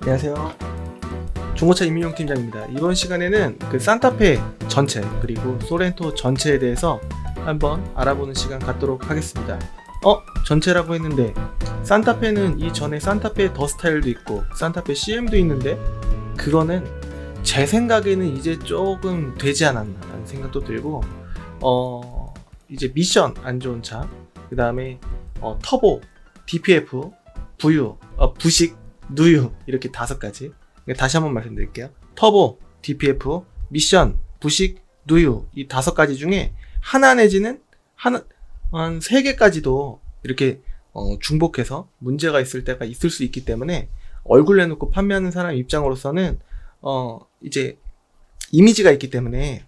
안녕하세요. 중고차 임민용 팀장입니다. 이번 시간에는 그 산타페 전체 그리고 소렌토 전체에 대해서 한번 알아보는 시간 갖도록 하겠습니다. 전체라고 했는데 산타페는 이전에 산타페 더 스타일도 있고 산타페 CM도 있는데 그거는 제 생각에는 이제 조금 되지 않았나 라는 생각도 들고 이제 미션 안 좋은 차, 그 다음에 터보, DPF, 부유, 부식, 누유 이렇게 5가지. 다시 한번 말씀드릴게요. 터보, DPF, 미션, 부식, 누유 이 5가지 중에 하나 내지는 한 3개까지도 이렇게 중복해서 문제가 있을 때가 있을 수 있기 때문에 얼굴 내놓고 판매하는 사람 입장으로서는 이제 이미지가 있기 때문에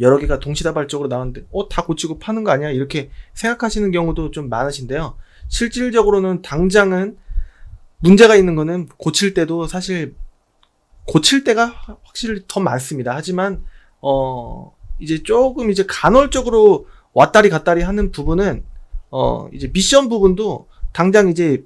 여러 개가 동시다발적으로 나오는데 다 고치고 파는 거 아니야? 이렇게 생각하시는 경우도 좀 많으신데요. 실질적으로는 당장은 문제가 있는 거는 고칠 때도 사실 고칠 때가 확실히 더 많습니다. 하지만 이제 조금 이제 간헐적으로 왔다리 갔다리 하는 부분은 이제 미션 부분도 당장 이제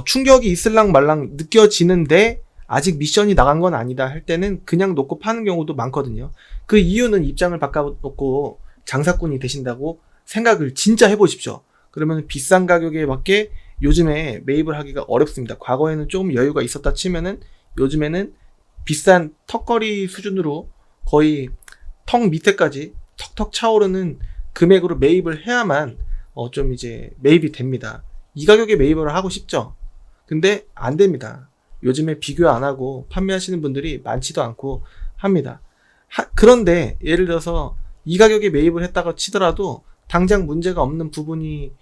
충격이 있을랑 말랑 느껴지는데 아직 미션이 나간 건 아니다 할 때는 그냥 놓고 파는 경우도 많거든요. 그 이유는 입장을 바꿔놓고 장사꾼이 되신다고 생각을 진짜 해보십시오. 그러면 비싼 가격에 밖에 요즘에 매입을 하기가 어렵습니다. 과거에는 조금 여유가 있었다 치면은 요즘에는 비싼 턱걸이 수준으로 거의 턱 밑에까지 턱턱 차오르는 금액으로 매입을 해야만 좀 이제 매입이 됩니다. 이 가격에 매입을 하고 싶죠? 근데 안 됩니다. 요즘에 비교 안 하고 판매하시는 분들이 많지도 않고 합니다. 그런데 예를 들어서 이 가격에 매입을 했다가 치더라도 당장 문제가 없는 부분이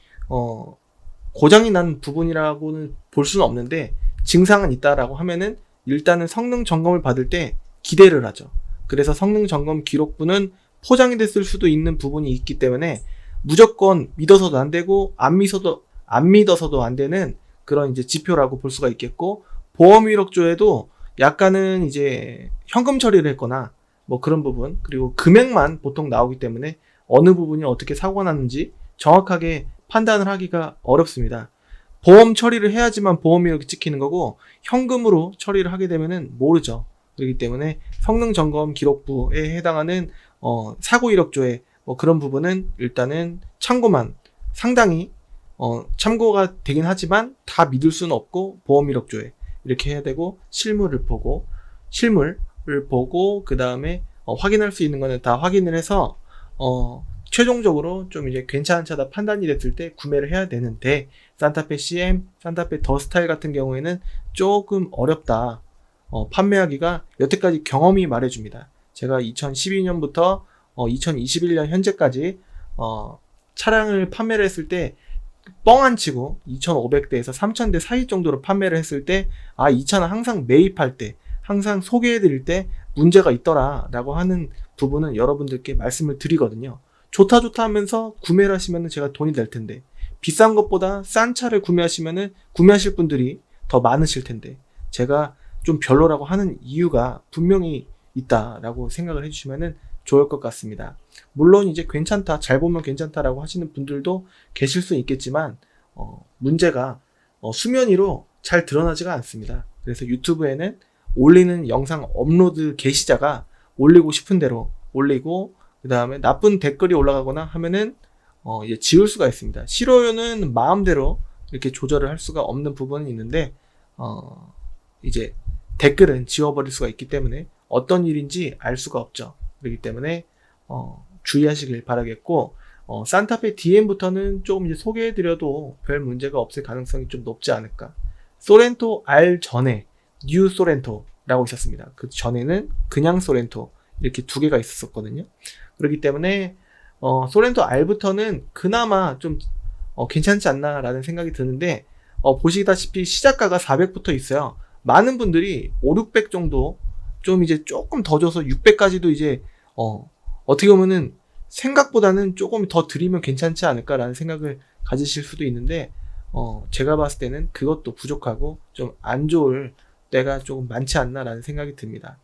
고장이 난 부분이라고는 볼 수는 없는데 증상은 있다라고 하면은 일단은 성능 점검을 받을 때 기대를 하죠. 그래서 성능 점검 기록부는 포장이 됐을 수도 있는 부분이 있기 때문에 무조건 믿어서도 안 되고 안 믿어서도 안 되는 그런 이제 지표라고 볼 수가 있겠고, 보험 이력조에도 약간은 이제 현금 처리를 했거나 뭐 그런 부분, 그리고 금액만 보통 나오기 때문에 어느 부분이 어떻게 사고가 났는지 정확하게 판단을 하기가 어렵습니다. 보험 처리를 해야지만 보험 이력이 찍히는 거고 현금으로 처리를 하게 되면은 모르죠. 그렇기 때문에 성능 점검 기록부에 해당하는 사고 이력조에 뭐 그런 부분은 일단은 참고만, 상당히 참고가 되긴 하지만 다 믿을 수는 없고 보험 이력조에 이렇게 해야 되고, 실물을 보고 그 다음에 확인할 수 있는 거는 다 확인을 해서 최종적으로 좀 이제 괜찮은 차다 판단이 됐을 때 구매를 해야 되는데, 산타페 CM, 산타페 더 스타일 같은 경우에는 조금 어렵다. 판매하기가 여태까지 경험이 말해줍니다. 제가 2012년부터 2021년 현재까지 차량을 판매를 했을 때 뻥 안 치고 2,500대에서 3,000대 사이 정도로 판매를 했을 때 이 차는 항상 매입할 때, 항상 소개해드릴 때 문제가 있더라 라고 하는 부분은 여러분들께 말씀을 드리거든요. 좋다 하면서 구매를 하시면 제가 돈이 될 텐데, 비싼 것보다 싼 차를 구매하시면은 구매하실 분들이 더 많으실 텐데, 제가 좀 별로라고 하는 이유가 분명히 있다라고 생각을 해주시면은 좋을 것 같습니다. 물론 이제 괜찮다, 잘 보면 괜찮다라고 하시는 분들도 계실 수 있겠지만 문제가 수면 위로 잘 드러나지가 않습니다. 그래서 유튜브에는 올리는 영상 업로드 게시자가 올리고 싶은 대로 올리고, 그 다음에 나쁜 댓글이 올라가거나 하면은 이제 지울 수가 있습니다. 싫어요는 마음대로 이렇게 조절을 할 수가 없는 부분이 있는데 이제 댓글은 지워버릴 수가 있기 때문에 어떤 일인지 알 수가 없죠. 그렇기 때문에 주의하시길 바라겠고, 산타페 DM부터는 조금 이제 소개해드려도 별 문제가 없을 가능성이 좀 높지 않을까. 소렌토 R 전에 뉴 소렌토라고 있었습니다. 그 전에는 그냥 소렌토 이렇게 2개가 있었거든요. 그렇기 때문에 소렌토 R부터는 그나마 좀 괜찮지 않나 라는 생각이 드는데, 보시다시피 시작가가 400부터 있어요. 많은 분들이 5, 600 정도 좀 이제 조금 더 줘서 600까지도 이제 어떻게 보면은 생각보다는 조금 더 드리면 괜찮지 않을까라는 생각을 가지실 수도 있는데, 제가 봤을 때는 그것도 부족하고 좀 안 좋을 때가 조금 많지 않나라는 생각이 듭니다.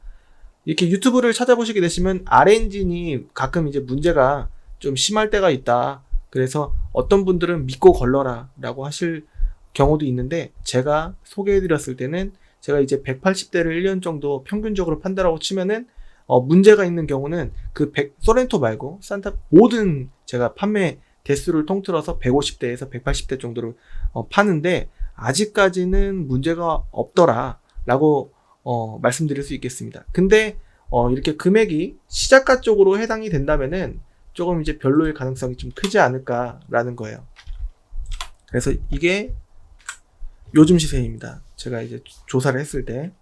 이렇게 유튜브를 찾아보시게 되시면 R엔진이 가끔 이제 문제가 좀 심할 때가 있다. 그래서 어떤 분들은 믿고 걸러라 라고 하실 경우도 있는데, 제가 소개해드렸을 때는 제가 이제 180대를 1년 정도 평균적으로 판다라고 치면은 문제가 있는 경우는 그 소렌토 말고 산타 모든 제가 판매 대수를 통틀어서 150대에서 180대 정도로 파는데 아직까지는 문제가 없더라 라고 말씀드릴 수 있겠습니다. 근데 이렇게 금액이 시작가 쪽으로 해당이 된다면은 조금 이제 별로일 가능성이 좀 크지 않을까라는 거예요. 그래서 이게 요즘 시세입니다. 제가 이제 조사를 했을 때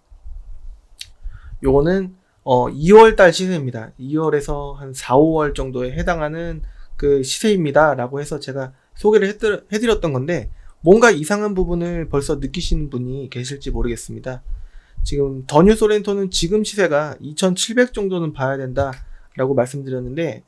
요거는 2월달 시세입니다. 2월에서 한 4, 5월 정도에 해당하는 그 시세입니다 라고 해서 제가 소개를 해드렸던 건데 뭔가 이상한 부분을 벌써 느끼시는 분이 계실지 모르겠습니다. 지금 더 뉴 소렌토는 지금 시세가 2,700 정도는 봐야 된다 라고 말씀드렸는데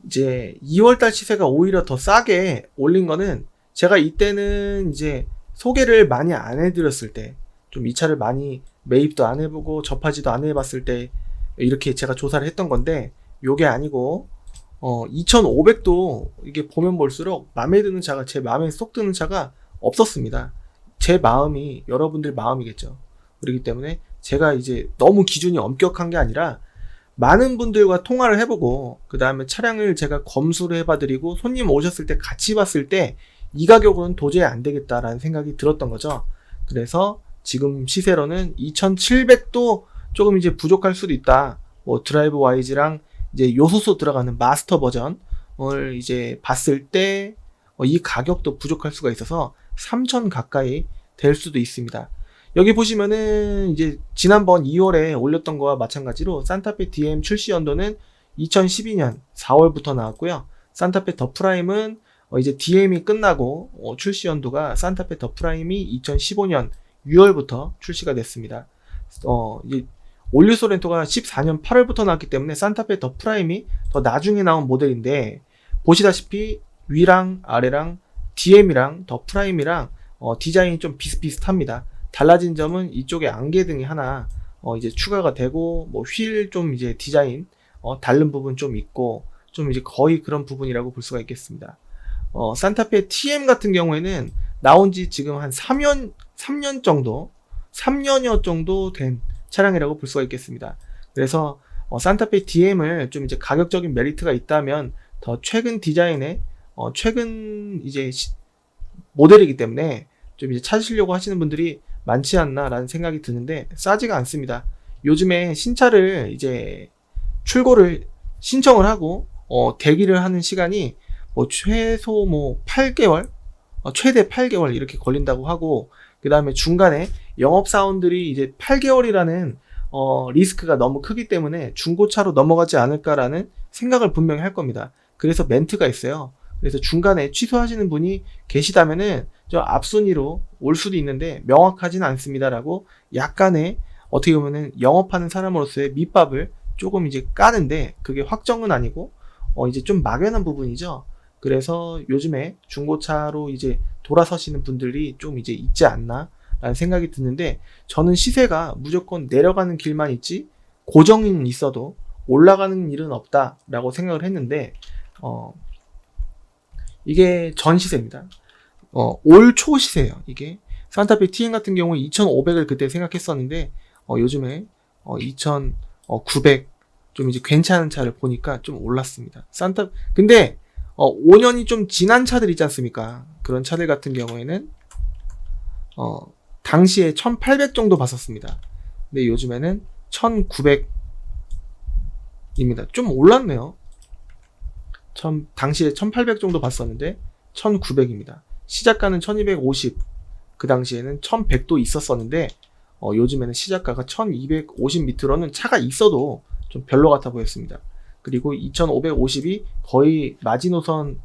이제 2월달 시세가 오히려 더 싸게 올린 거는 제가 이때는 이제 소개를 많이 안 해드렸을 때, 좀 이 차를 많이 매입도 안 해보고 접하지도 안 해봤을 때 이렇게 제가 조사를 했던 건데 요게 아니고 2,500도 이게 보면 볼수록 마음에 드는 차가, 제 마음에 쏙 드는 차가 없었습니다. 제 마음이 여러분들 마음이겠죠. 그렇기 때문에 제가 이제 너무 기준이 엄격한 게 아니라 많은 분들과 통화를 해보고 그 다음에 차량을 제가 검수를 해봐드리고 손님 오셨을 때 같이 봤을 때 이 가격으로는 도저히 안 되겠다라는 생각이 들었던 거죠. 그래서 지금 시세로는 2,700도 조금 이제 부족할 수도 있다. 뭐 드라이브 와이즈랑 이제 요소수 들어가는 마스터 버전을 이제 봤을 때 이 가격도 부족할 수가 있어서 3,000 가까이 될 수도 있습니다. 여기 보시면은 이제 지난번 2월에 올렸던 거와 마찬가지로 산타페 DM 출시 연도는 2012년 4월부터 나왔고요. 산타페 더 프라임은 이제 DM이 끝나고 출시 연도가 산타페 더 프라임이 2015년 6월부터 출시가 됐습니다. 이제 올류 소렌토가 14년 8월부터 나왔기 때문에 산타페 더 프라임이 더 나중에 나온 모델인데 보시다시피 위랑 아래랑 DM이랑 더 프라임이랑 디자인이 좀 비슷비슷합니다. 달라진 점은 이쪽에 안개등이 하나 이제 추가가 되고 뭐 휠 좀 이제 디자인 다른 부분 좀 있고 좀 이제 거의 그런 부분이라고 볼 수가 있겠습니다. 산타페 TM 같은 경우에는 나온 지 지금 한 3년 정도, 3년여 정도 된 차량이라고 볼 수가 있겠습니다. 그래서 산타페 DM을 좀 이제 가격적인 메리트가 있다면 더 최근 디자인의 최근 이제 모델이기 때문에 좀 이제 찾으시려고 하시는 분들이 많지 않나라는 생각이 드는데 싸지가 않습니다. 요즘에 신차를 이제 출고를 신청을 하고 대기를 하는 시간이 뭐 최소 뭐 8개월, 최대 8개월 이렇게 걸린다고 하고 그 다음에 중간에 영업사원들이 이제 8개월이라는 리스크가 너무 크기 때문에 중고차로 넘어가지 않을까라는 생각을 분명히 할 겁니다. 그래서 멘트가 있어요. 그래서 중간에 취소하시는 분이 계시다면은 저 앞순위로 올 수도 있는데 명확하진 않습니다라고 약간의 어떻게 보면은 영업하는 사람으로서의 밑밥을 조금 이제 까는데 그게 확정은 아니고 이제 좀 막연한 부분이죠. 그래서 요즘에 중고차로 이제 돌아서시는 분들이 좀 이제 있지 않나 라는 생각이 드는데 저는 시세가 무조건 내려가는 길만 있지 고정은 있어도 올라가는 일은 없다 라고 생각을 했는데 이게 전 시세입니다. 올 초 시세예요. 이게 산타페 TM 같은 경우 2,500을 그때 생각했었는데 요즘에 2,900 좀 이제 괜찮은 차를 보니까 좀 올랐습니다. 근데 5년이 좀 지난 차들 있지 않습니까? 그런 차들 같은 경우에는 당시에 1,800 정도 봤었습니다. 근데 요즘에는 1,900입니다. 좀 올랐네요. 당시에 1,800 정도 봤었는데 1,900입니다. 시작가는 1,250, 그 당시에는 1,100도 있었었는데 요즘에는 시작가가 1,250 밑으로는 차가 있어도 좀 별로 같아 보였습니다. 그리고 2,550이 거의 마지노선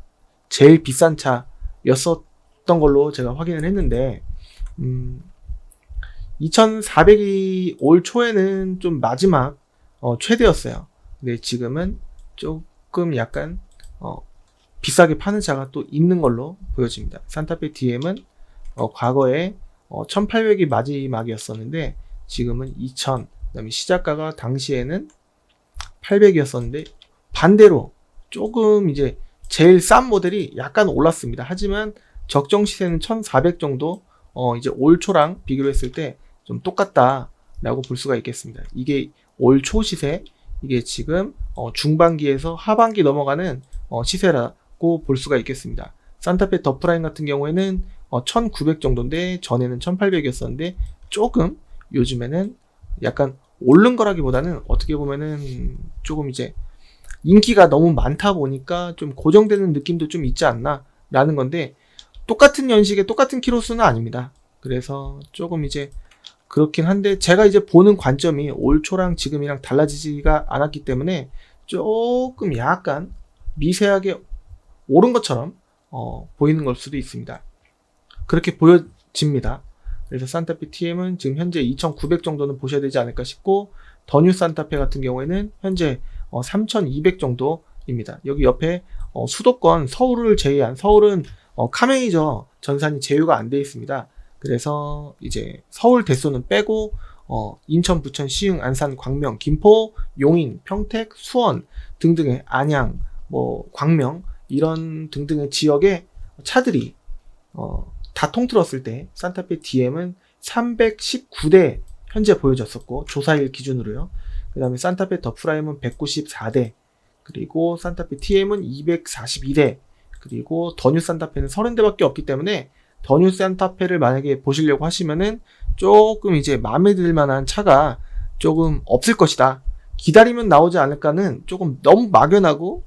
제일 비싼 차였었던 걸로 제가 확인을 했는데 2,400이 올 초에는 좀 마지막 최대였어요. 근데 지금은 조금 약간 비싸게 파는 차가 또 있는 걸로 보여집니다. 산타페 DM은 과거에 1,800이 마지막이었었는데 지금은 2,000, 그다음에 시작가가 당시에는 800이었었는데 반대로 조금 이제 제일 싼 모델이 약간 올랐습니다. 하지만 적정 시세는 1,400 정도 이제 올 초랑 비교를 했을 때 좀 똑같다라고 볼 수가 있겠습니다. 이게 올 초 시세, 이게 지금 중반기에서 하반기 넘어가는 시세라고 볼 수가 있겠습니다. 산타페 더 프라임 같은 경우에는 1900 정도인데 전에는 1800이었었는데 조금 요즘에는 약간 오른 거라기보다는 어떻게 보면은 조금 이제 인기가 너무 많다 보니까 좀 고정되는 느낌도 좀 있지 않나 라는 건데, 똑같은 연식에 똑같은 키로수는 아닙니다. 그래서 조금 이제 그렇긴 한데, 제가 이제 보는 관점이 올 초랑 지금이랑 달라지지가 않았기 때문에 조금 약간 미세하게 오른 것처럼 보이는 걸 수도 있습니다. 그렇게 보여집니다. 그래서 산타페 TM은 지금 현재 2900 정도는 보셔야 되지 않을까 싶고, 더 뉴 산타페 같은 경우에는 현재 3200 정도입니다. 여기 옆에 수도권 서울을 제외한, 서울은 카메이저 전산이 제휴가 안 돼 있습니다. 그래서 이제 서울 대소는 빼고 인천, 부천, 시흥, 안산, 광명, 김포, 용인, 평택, 수원 등등의 안양, 광명 이런 등등의 지역의 차들이 다 통틀었을 때 산타페 DM은 319대 현재 보여졌었고, 조사일 기준으로요. 그 다음에 산타페 더 프라임은 194대, 그리고 산타페 TM은 242대, 그리고 더 뉴 산타페는 30대밖에 없기 때문에 더 뉴 산타페를 만약에 보시려고 하시면은 조금 이제 마음에 들 만한 차가 조금 없을 것이다, 기다리면 나오지 않을까는 조금 너무 막연하고,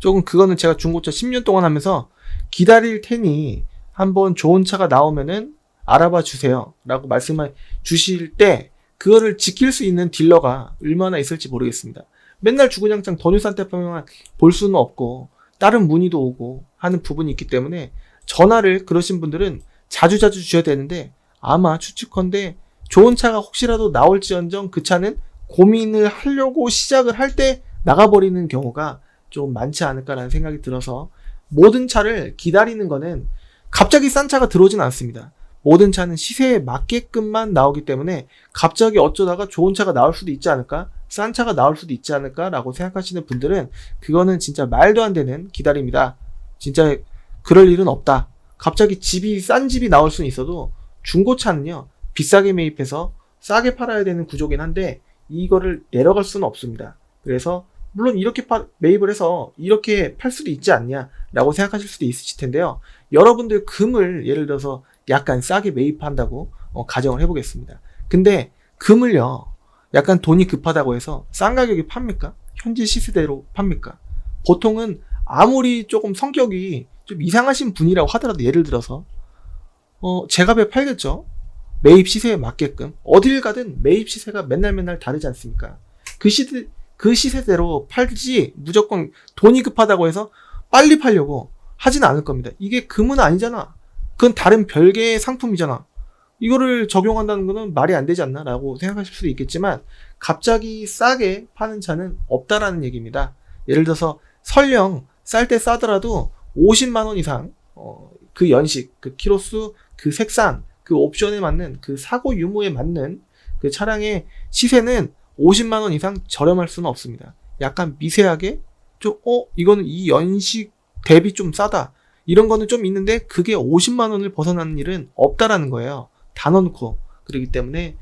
조금 그거는 제가 중고차 10년 동안 하면서 기다릴 테니 한번 좋은 차가 나오면은 알아봐 주세요 라고 말씀을 주실 때 그거를 지킬 수 있는 딜러가 얼마나 있을지 모르겠습니다. 맨날 주구장창 더 뉴 산타페만 볼 수는 없고 다른 문의도 오고 하는 부분이 있기 때문에 전화를 그러신 분들은 자주자주 주셔야 되는데, 아마 추측컨대 좋은 차가 혹시라도 나올지언정 그 차는 고민을 하려고 시작을 할 때 나가버리는 경우가 좀 많지 않을까라는 생각이 들어서, 모든 차를 기다리는 거는 갑자기 싼 차가 들어오진 않습니다. 모든 차는 시세에 맞게끔만 나오기 때문에 갑자기 어쩌다가 좋은 차가 나올 수도 있지 않을까, 싼 차가 나올 수도 있지 않을까 라고 생각하시는 분들은 그거는 진짜 말도 안 되는 기다림이다, 진짜 그럴 일은 없다. 갑자기 싼 집이 나올 수는 있어도 중고차는요 비싸게 매입해서 싸게 팔아야 되는 구조긴 한데 이거를 내려갈 수는 없습니다. 그래서 물론 이렇게 매입을 해서 이렇게 팔 수도 있지 않냐 라고 생각하실 수도 있으실 텐데요, 여러분들 금을 예를 들어서 약간 싸게 매입한다고 가정을 해보겠습니다. 근데 금을요 약간 돈이 급하다고 해서 싼 가격에 팝니까? 현재 시세대로 팝니까? 보통은 아무리 조금 성격이 좀 이상하신 분이라고 하더라도, 예를 들어서 제값에 팔겠죠. 매입 시세에 맞게끔. 어딜 가든 매입 시세가 맨날 다르지 않습니까? 그 시세대로 팔지, 무조건 돈이 급하다고 해서 빨리 팔려고 하진 않을 겁니다. 이게 금은 아니잖아, 그건 다른 별개의 상품이잖아, 이거를 적용한다는 거는 말이 안 되지 않나 라고 생각하실 수도 있겠지만, 갑자기 싸게 파는 차는 없다라는 얘기입니다. 예를 들어서 설령 쌀 때 싸더라도 50만원 이상 그 연식, 그 키로수, 그 색상, 그 옵션에 맞는, 그 사고 유무에 맞는 그 차량의 시세는 50만원 이상 저렴할 수는 없습니다. 약간 미세하게 좀 이거는 이 연식 대비 좀 싸다, 이런 거는 좀 있는데 그게 50만원을 벗어나는 일은 없다라는 거예요, 다 넣고. 그렇기 때문에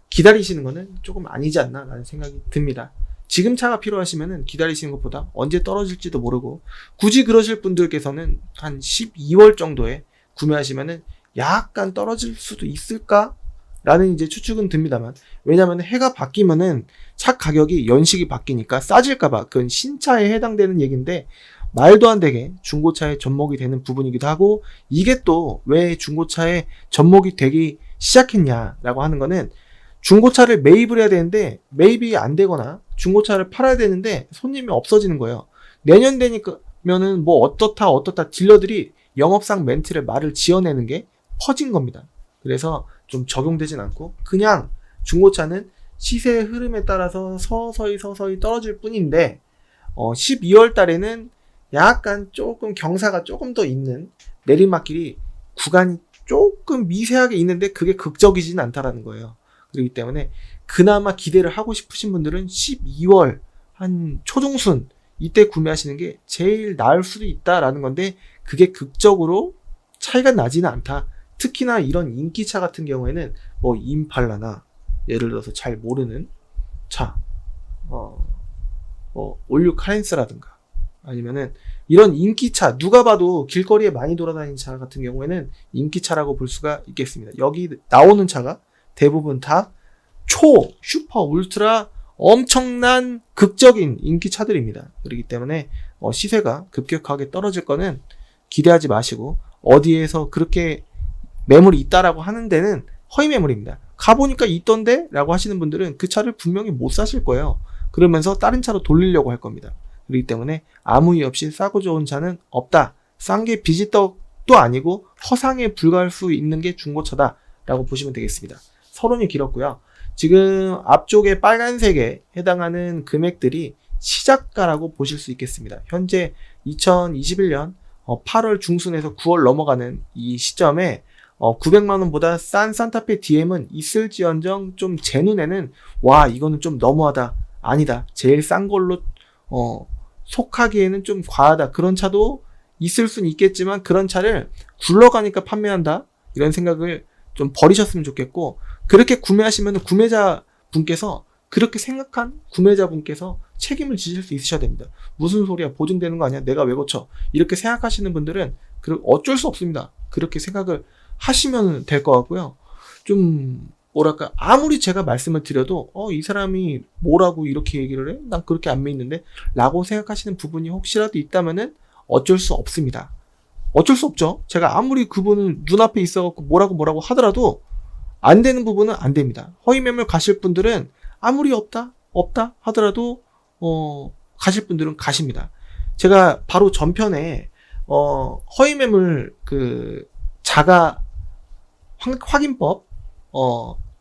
기다리시는 거는 조금 아니지 않나 라는 생각이 듭니다. 지금 차가 필요하시면은 기다리시는 것보다 언제 떨어질지도 모르고, 굳이 그러실 분들께서는 한 12월 정도에 구매하시면은 약간 떨어질 수도 있을까? 라는 이제 추측은 듭니다만, 왜냐면 해가 바뀌면은 차 가격이 연식이 바뀌니까 싸질까봐, 그건 신차에 해당되는 얘기인데 말도 안 되게 중고차에 접목이 되는 부분이기도 하고, 이게 또 왜 중고차에 접목이 되기 시작했냐라고 하는 거는, 중고차를 매입을 해야 되는데 매입이 안 되거나 중고차를 팔아야 되는데 손님이 없어지는 거예요. 내년 되니까면은 어떻다 딜러들이 영업상 멘트를 말을 지어내는 게 퍼진 겁니다. 그래서 좀 적용되진 않고, 그냥 중고차는 시세의 흐름에 따라서 서서히 떨어질 뿐인데 12월 달에는 약간 조금 경사가 조금 더 있는 내리막길이 구간이 조금 미세하게 있는데 그게 극적이진 않다라는 거예요. 그렇기 때문에 그나마 기대를 하고 싶으신 분들은 12월 한 초중순 이때 구매하시는 게 제일 나을 수도 있다라는 건데, 그게 극적으로 차이가 나지는 않다, 특히나 이런 인기차 같은 경우에는 뭐 임팔라나 예를 들어서 잘 모르는 차, 올류 카렌스라든가 아니면은 이런 인기차, 누가 봐도 길거리에 많이 돌아다니는 차 같은 경우에는 인기차라고 볼 수가 있겠습니다. 여기 나오는 차가 대부분 다 슈퍼, 울트라 엄청난 극적인 인기차들입니다. 그렇기 때문에 시세가 급격하게 떨어질 거는 기대하지 마시고, 어디에서 그렇게 매물이 있다라고 하는 데는 허위 매물입니다. 가보니까 있던데? 라고 하시는 분들은 그 차를 분명히 못 사실 거예요. 그러면서 다른 차로 돌리려고 할 겁니다. 그렇기 때문에 아무 이유 없이 싸고 좋은 차는 없다. 싼 게 비지떡도 아니고 허상에 불과할 수 있는 게 중고차다 라고 보시면 되겠습니다. 서론이 길었고요. 지금 앞쪽에 빨간색에 해당하는 금액들이 시작가라고 보실 수 있겠습니다. 현재 2021년 8월 중순에서 9월 넘어가는 이 시점에 900만원보다 싼 산타페 DM은 있을지언정 좀 제 눈에는 와, 이거는 좀 너무하다, 아니다, 제일 싼 걸로 속하기에는 좀 과하다, 그런 차도 있을 수는 있겠지만 그런 차를 굴러가니까 판매한다, 이런 생각을 좀 버리셨으면 좋겠고, 그렇게 구매하시면 구매자 분께서, 그렇게 생각한 구매자 분께서 책임을 지실 수 있으셔야 됩니다. 무슨 소리야, 보증되는 거 아니야, 내가 왜 고쳐, 이렇게 생각하시는 분들은 어쩔 수 없습니다. 그렇게 생각을 하시면 될 것 같고요. 좀 뭐랄까, 아무리 제가 말씀을 드려도 이 사람이 뭐라고 이렇게 얘기를 해? 난 그렇게 안 믿는데? 라고 생각하시는 부분이 혹시라도 있다면은 어쩔 수 없습니다. 어쩔 수 없죠. 제가 아무리 그분은 눈앞에 있어갖고 뭐라고 하더라도 안 되는 부분은 안 됩니다. 허위 매물 가실 분들은 아무리 없다 하더라도 가실 분들은 가십니다. 제가 바로 전편에 허위 매물 자가 확인법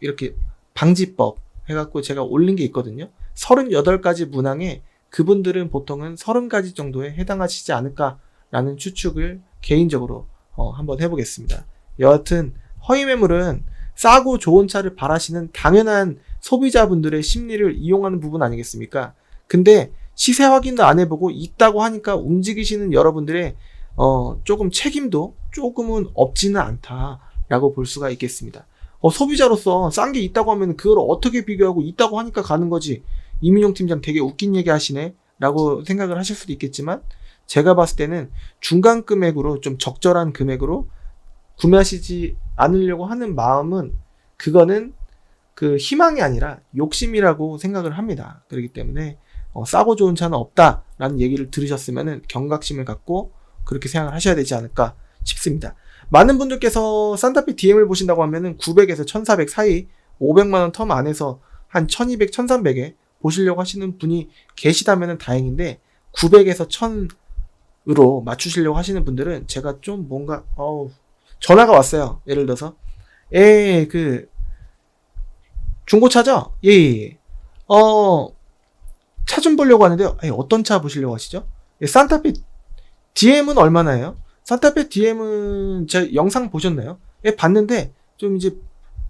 이렇게 방지법 해갖고 제가 올린 게 있거든요. 38가지 문항에 그분들은 보통은 30가지 정도에 해당하시지 않을까라는 추측을 개인적으로 한번 해보겠습니다. 여하튼 허위 매물은 싸고 좋은 차를 바라시는 당연한 소비자분들의 심리를 이용하는 부분 아니겠습니까? 근데 시세 확인도 안 해보고 있다고 하니까 움직이시는 여러분들의 조금 책임도 조금은 없지는 않다라고 볼 수가 있겠습니다. 소비자로서 싼 게 있다고 하면 그걸 어떻게 비교하고, 있다고 하니까 가는 거지, 이민용 팀장 되게 웃긴 얘기 하시네 라고 생각을 하실 수도 있겠지만, 제가 봤을 때는 중간 금액으로 좀 적절한 금액으로 구매하시지 않으려고 하는 마음은, 그거는 희망이 아니라 욕심이라고 생각을 합니다. 그렇기 때문에 싸고 좋은 차는 없다라는 얘기를 들으셨으면 경각심을 갖고 그렇게 생각을 하셔야 되지 않을까 싶습니다. 많은 분들께서 산타페 DM을 보신다고 하면은 900에서 1400 사이, 500만원 텀 안에서 한 1200, 1300에 보시려고 하시는 분이 계시다면 다행인데, 900에서 1000으로 맞추시려고 하시는 분들은 제가 좀 뭔가 전화가 왔어요. 예를 들어서 중고차죠? 예. 차 좀 보려고 하는데요. 어떤 차 보시려고 하시죠? 산타페 DM은 얼마나 해요? 산타페 DM은 제 영상 보셨나요? 봤는데 좀 이제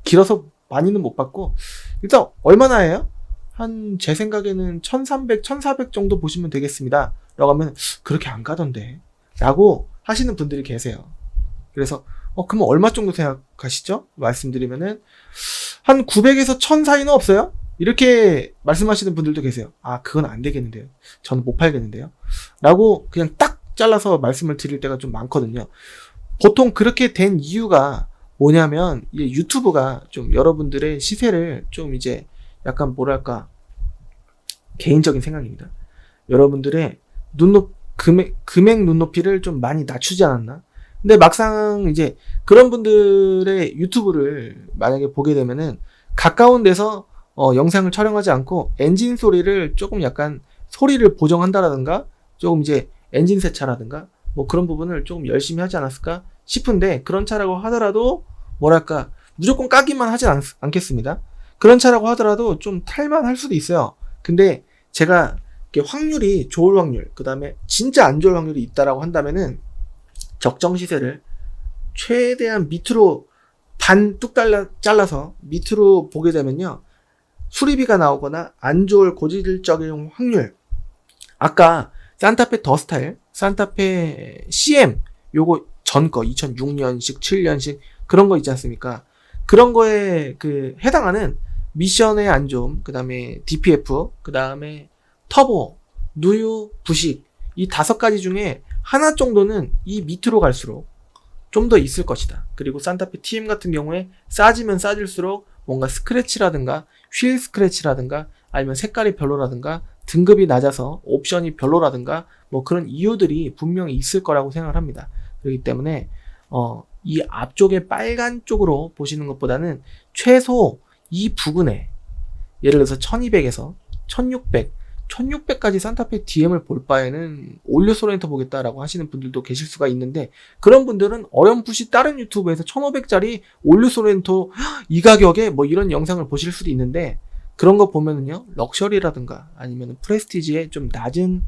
길어서 많이는 못 봤고, 일단 얼마나 해요? 한 제 생각에는 1300, 1400 정도 보시면 되겠습니다. 라고 하면 그렇게 안 가던데 라고 하시는 분들이 계세요. 그래서 그러면 얼마 정도 생각하시죠? 말씀드리면은 한 900에서 1000 사이는 없어요? 이렇게 말씀하시는 분들도 계세요. 그건 안 되겠는데요. 저는 못 팔겠는데요. 라고 그냥 딱 잘라서 말씀을 드릴 때가 좀 많거든요. 보통 그렇게 된 이유가 뭐냐면, 유튜브가 좀 여러분들의 시세를 좀 이제 약간 뭐랄까, 개인적인 생각입니다. 여러분들의 금액 눈높이를 좀 많이 낮추지 않았나? 근데 막상 이제 그런 분들의 유튜브를 만약에 보게 되면은 가까운 데서 영상을 촬영하지 않고 엔진 소리를 조금 약간 소리를 보정한다라든가, 조금 이제 엔진 세차라든가 뭐 그런 부분을 조금 열심히 하지 않았을까 싶은데, 그런 차라고 하더라도 뭐랄까 무조건 까기만 하진 않겠습니다. 그런 차라고 하더라도 좀 탈만 할 수도 있어요. 근데 제가 확률이 좋을 확률, 그 다음에 진짜 안 좋을 확률이 있다라고 한다면은 적정 시세를 최대한 밑으로 반 뚝 잘라서 밑으로 보게 되면요, 수리비가 나오거나 안 좋을 고질적인 확률, 아까 산타페 더 스타일, 산타페 CM 요거 전거 2006년식, 7년식 그런 거 있지 않습니까? 그런 거에 그 해당하는 미션의 안 좋음, 그 다음에 DPF, 그 다음에 터보, 누유, 부식 이 5가지 중에 하나 정도는 이 밑으로 갈수록 좀 더 있을 것이다. 그리고 산타페 TM 같은 경우에 싸지면 싸질수록 뭔가 스크래치라든가 휠 스크래치라든가 아니면 색깔이 별로라든가 등급이 낮아서 옵션이 별로라든가 뭐 그런 이유들이 분명히 있을 거라고 생각을 합니다. 그렇기 때문에 이 앞쪽에 빨간 쪽으로 보시는 것보다는 최소 이 부근에 예를 들어서 1200에서 1600, 1600까지 산타페 DM을 볼 바에는 올류 소렌토 보겠다라고 하시는 분들도 계실 수가 있는데, 그런 분들은 어렴풋이 다른 유튜브에서 1500짜리 올류 소렌토 이 가격에 뭐 이런 영상을 보실 수도 있는데, 그런 거 보면은요 럭셔리라든가 아니면 프레스티지의 좀 낮은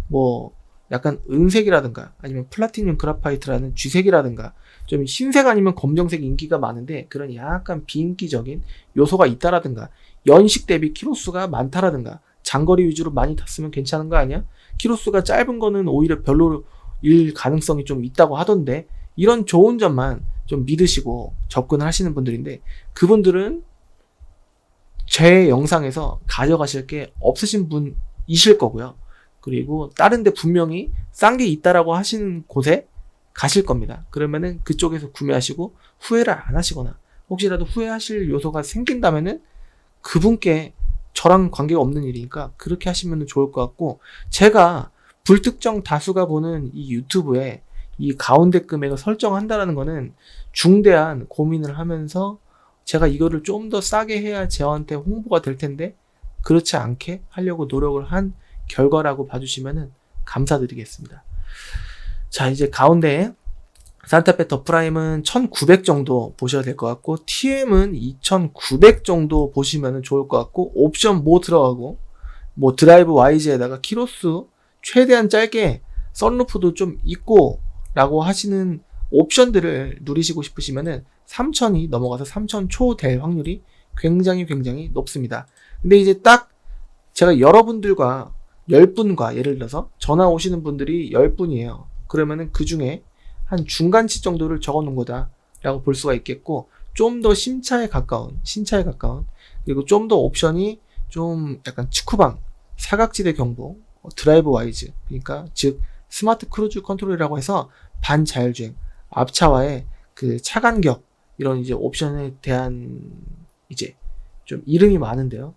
뭐 약간 은색이라든가 아니면 플라티늄 그라파이트라는 쥐색이라든가 좀 흰색 아니면 검정색 인기가 많은데 그런 약간 비인기적인 요소가 있다라든가 연식 대비 키로수가 많다라든가 장거리 위주로 많이 탔으면 괜찮은 거 아니야? 키로수가 짧은 거는 오히려 별로일 가능성이 좀 있다고 하던데, 이런 좋은 점만 좀 믿으시고 접근을 하시는 분들인데, 그분들은 제 영상에서 가져가실 게 없으신 분이실 거고요. 그리고 다른 데 분명히 싼 게 있다라고 하시는 곳에 가실 겁니다. 그러면은 그쪽에서 구매하시고 후회를 안 하시거나 혹시라도 후회하실 요소가 생긴다면은 그분께 저랑 관계가 없는 일이니까 그렇게 하시면 좋을 것 같고, 제가 불특정 다수가 보는 이 유튜브에 이 가운데 금액을 설정한다라는 거는 중대한 고민을 하면서 제가 이거를 좀 더 싸게 해야 저한테 홍보가 될 텐데 그렇지 않게 하려고 노력을 한 결과라고 봐주시면 감사드리겠습니다. 자, 이제 가운데 산타페 더 프라임은 1900 정도 보셔야 될 것 같고, TM은 2900 정도 보시면 좋을 것 같고, 옵션 뭐 들어가고 뭐 드라이브 YG에다가 키로수 최대한 짧게 썬루프도 좀 있고 라고 하시는 옵션들을 누리시고 싶으시면은 3000이 넘어가서 3000 초 될 확률이 굉장히 높습니다. 근데 이제 딱 제가 여러분들과 10분과 예를 들어서 전화 오시는 분들이 10분이에요. 그러면은 그 중에 한 중간치 정도를 적어 놓은 거다라고 볼 수가 있겠고, 좀 더 신차에 가까운 그리고 좀 더 옵션이 좀 약간 측후방, 사각지대 경보, 드라이브 와이즈, 그러니까 즉 스마트 크루즈 컨트롤이라고 해서 반자율주행, 앞차와의 그 차간격 이런 이제 옵션에 대한 이제 좀 이름이 많은데요.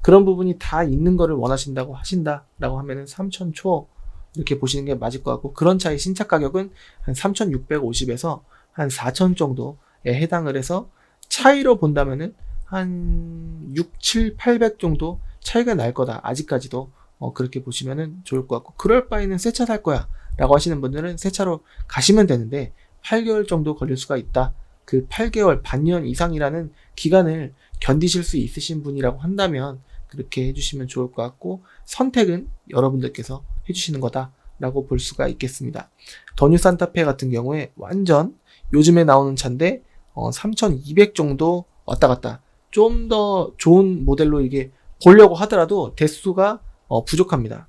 그런 부분이 다 있는 거를 원하신다고 하신다라고 하면은 3000 초 이렇게 보시는 게 맞을 것 같고, 그런 차의 신차 가격은 한 3650에서 한 4000 정도에 해당을 해서 차이로 본다면은 한 6, 7, 800 정도 차이가 날 거다. 아직까지도 그렇게 보시면은 좋을 것 같고, 그럴 바에는 새 차 살 거야 라고 하시는 분들은 새 차로 가시면 되는데 8개월 정도 걸릴 수가 있다. 그 8개월, 반년 이상이라는 기간을 견디실 수 있으신 분이라고 한다면 그렇게 해주시면 좋을 것 같고, 선택은 여러분들께서 해주시는 거다라고 볼 수가 있겠습니다. 더 뉴 산타페 같은 경우에 완전 요즘에 나오는 차인데 3200 정도 왔다 갔다, 좀 더 좋은 모델로 이게 보려고 하더라도 대수가 부족합니다.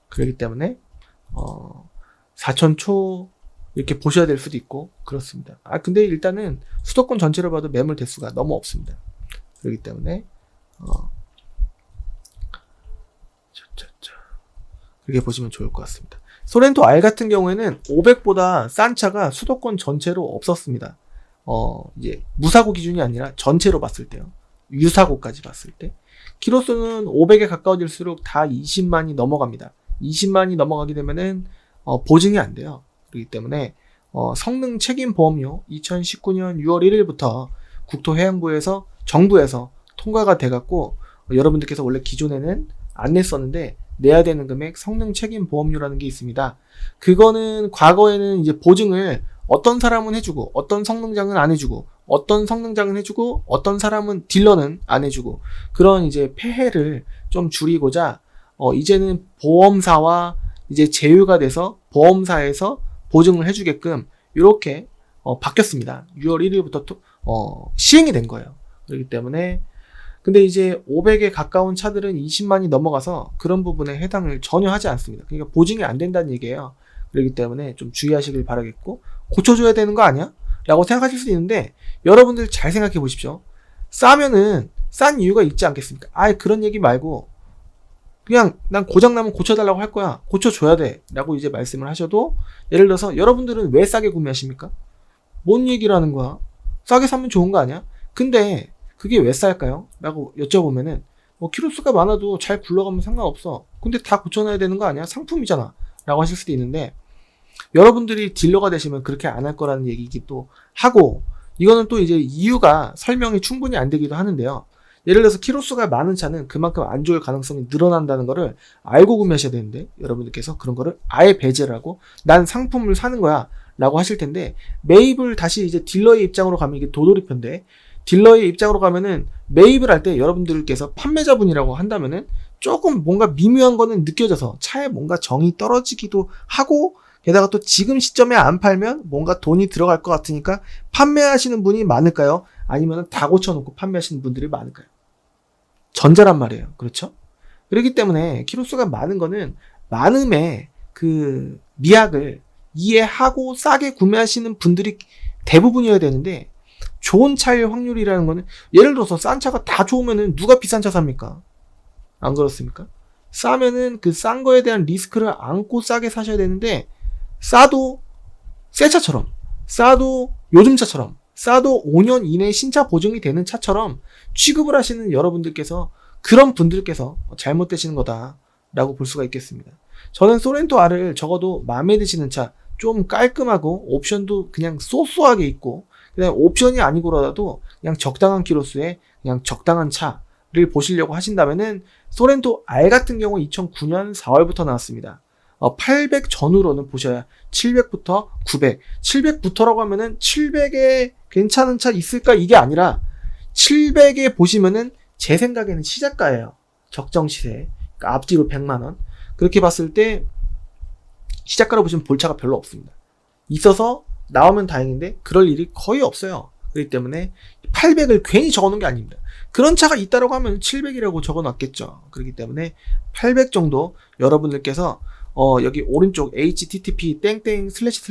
그렇기 때문에 4000 초 이렇게 보셔야 될 수도 있고 그렇습니다. 근데 일단은 수도권 전체로 봐도 매물 대수가 너무 없습니다. 그렇기 때문에 그렇게 보시면 좋을 것 같습니다. 소렌토 R 같은 경우에는 500보다 싼 차가 수도권 전체로 없었습니다. 이제 무사고 기준이 아니라 전체로 봤을 때요. 유사고까지 봤을 때. 키로수는 500에 가까워질수록 다 20만이 넘어갑니다. 20만이 넘어가게 되면은 보증이 안 돼요. 그렇기 때문에 성능 책임 보험료 2019년 6월 1일부터 국토해양부에서 정부에서 통과가 돼갖고 여러분들께서 원래 기존에는 안 냈었는데 내야 되는 금액 성능 책임 보험료라는 게 있습니다. 그거는 과거에는 이제 보증을 어떤 사람은 해주고 어떤 성능장은 안 해주고 어떤 성능장은 해주고 어떤 사람은 딜러는 안 해주고, 그런 이제 폐해를 좀 줄이고자 이제는 보험사와 이제 제휴가 돼서 보험사에서 보증을 해주게끔 이렇게 바뀌었습니다. 6월 1일부터 시행이 된 거예요. 그렇기 때문에 근데 이제 500에 가까운 차들은 20만이 넘어가서 그런 부분에 해당을 전혀 하지 않습니다. 그러니까 보증이 안 된다는 얘기예요. 그렇기 때문에 좀 주의하시길 바라겠고, 고쳐줘야 되는 거 아니야? 라고 생각하실 수도 있는데, 여러분들 잘 생각해 보십시오. 싸면은 싼 이유가 있지 않겠습니까? 아예 그런 얘기 말고 그냥 난 고장나면 고쳐달라고 할 거야, 고쳐줘야 돼 라고 이제 말씀을 하셔도, 예를 들어서 여러분들은 왜 싸게 구매하십니까? 뭔 얘기를 하는 거야? 싸게 사면 좋은 거 아니야? 근데 그게 왜 쌀까요? 라고 여쭤보면은 키로수가 많아도 잘 굴러가면 상관없어, 근데 다 고쳐놔야 되는 거 아니야? 상품이잖아 라고 하실 수도 있는데, 여러분들이 딜러가 되시면 그렇게 안 할 거라는 얘기기도 하고, 이거는 또 이제 이유가 설명이 충분히 안 되기도 하는데요. 예를 들어서 키로수가 많은 차는 그만큼 안 좋을 가능성이 늘어난다는 거를 알고 구매하셔야 되는데, 여러분들께서 그런 거를 아예 배제를 하고 난 상품을 사는 거야 라고 하실 텐데, 매입을 다시 이제 딜러의 입장으로 가면 이게 도돌이표인데, 딜러의 입장으로 가면은 매입을 할 때 여러분들께서 판매자분이라고 한다면은 조금 뭔가 미묘한 거는 느껴져서 차에 뭔가 정이 떨어지기도 하고, 게다가 또 지금 시점에 안 팔면 뭔가 돈이 들어갈 것 같으니까 판매하시는 분이 많을까요? 아니면 다 고쳐놓고 판매하시는 분들이 많을까요? 전자란 말이에요. 그렇죠? 그렇기 때문에 키로수가 많은 거는 많음의 그 미학을 이해하고 싸게 구매하시는 분들이 대부분이어야 되는데, 좋은 차일 확률이라는 거는, 예를 들어서 싼 차가 다 좋으면은 누가 비싼 차 삽니까? 안 그렇습니까? 싸면은 그 싼 거에 대한 리스크를 안고 싸게 사셔야 되는데, 싸도 새 차처럼, 싸도 요즘 차처럼, 싸도 5년 이내 신차 보증이 되는 차처럼 취급을 하시는 여러분들께서, 그런 분들께서 잘못되시는 거다라고 볼 수가 있겠습니다. 저는 소렌토 R을 적어도 마음에 드시는 차, 좀 깔끔하고 옵션도 그냥 쏘쏘하게 있고, 그냥 옵션이 아니고라도 그냥 적당한 키로수에 그냥 적당한 차를 보시려고 하신다면은, 소렌토 R 같은 경우 2009년 4월부터 나왔습니다. 800 전후로는 보셔야 700부터 900, 700부터라고 하면은 700에 괜찮은 차 있을까? 이게 아니라 700에 보시면은 제 생각에는 시작가예요. 적정 시세. 그러니까 앞뒤로 100만원. 그렇게 봤을 때 시작가로 보시면 볼 차가 별로 없습니다. 있어서 나오면 다행인데 그럴 일이 거의 없어요. 그렇기 때문에 800을 괜히 적어놓은 게 아닙니다. 그런 차가 있다라고 하면 700이라고 적어놨겠죠. 그렇기 때문에 800 정도 여러분들께서 여기 오른쪽 http www.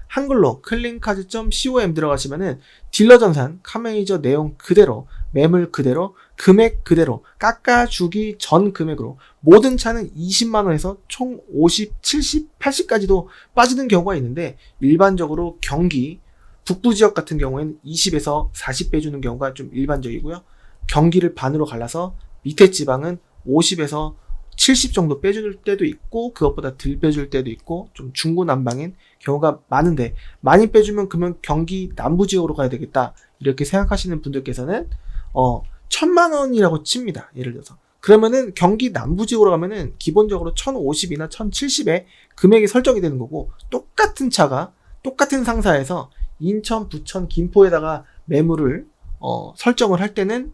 한글로 클린카즈.com 들어가시면은 딜러 전산 카메이저 내용 그대로, 매물 그대로, 금액 그대로 깎아주기 전 금액으로 모든 차는 20만원에서 총 50, 70, 80까지도 빠지는 경우가 있는데, 일반적으로 경기 북부 지역 같은 경우에는 20에서 40 빼주는 경우가 좀 일반적이고요. 경기를 반으로 갈라서 밑에 지방은 50에서 70 정도 빼줄 때도 있고, 그것보다 덜 빼줄 때도 있고, 좀 중구난방인 경우가 많은데, 많이 빼주면 그러면 경기 남부 지역으로 가야 되겠다 이렇게 생각하시는 분들께서는 1000만원이라고 칩니다. 예를 들어서 그러면은 경기 남부 지역으로 가면은 기본적으로 1050이나 1070에 금액이 설정이 되는 거고, 똑같은 차가 똑같은 상사에서 인천, 부천, 김포에다가 매물을 설정을 할 때는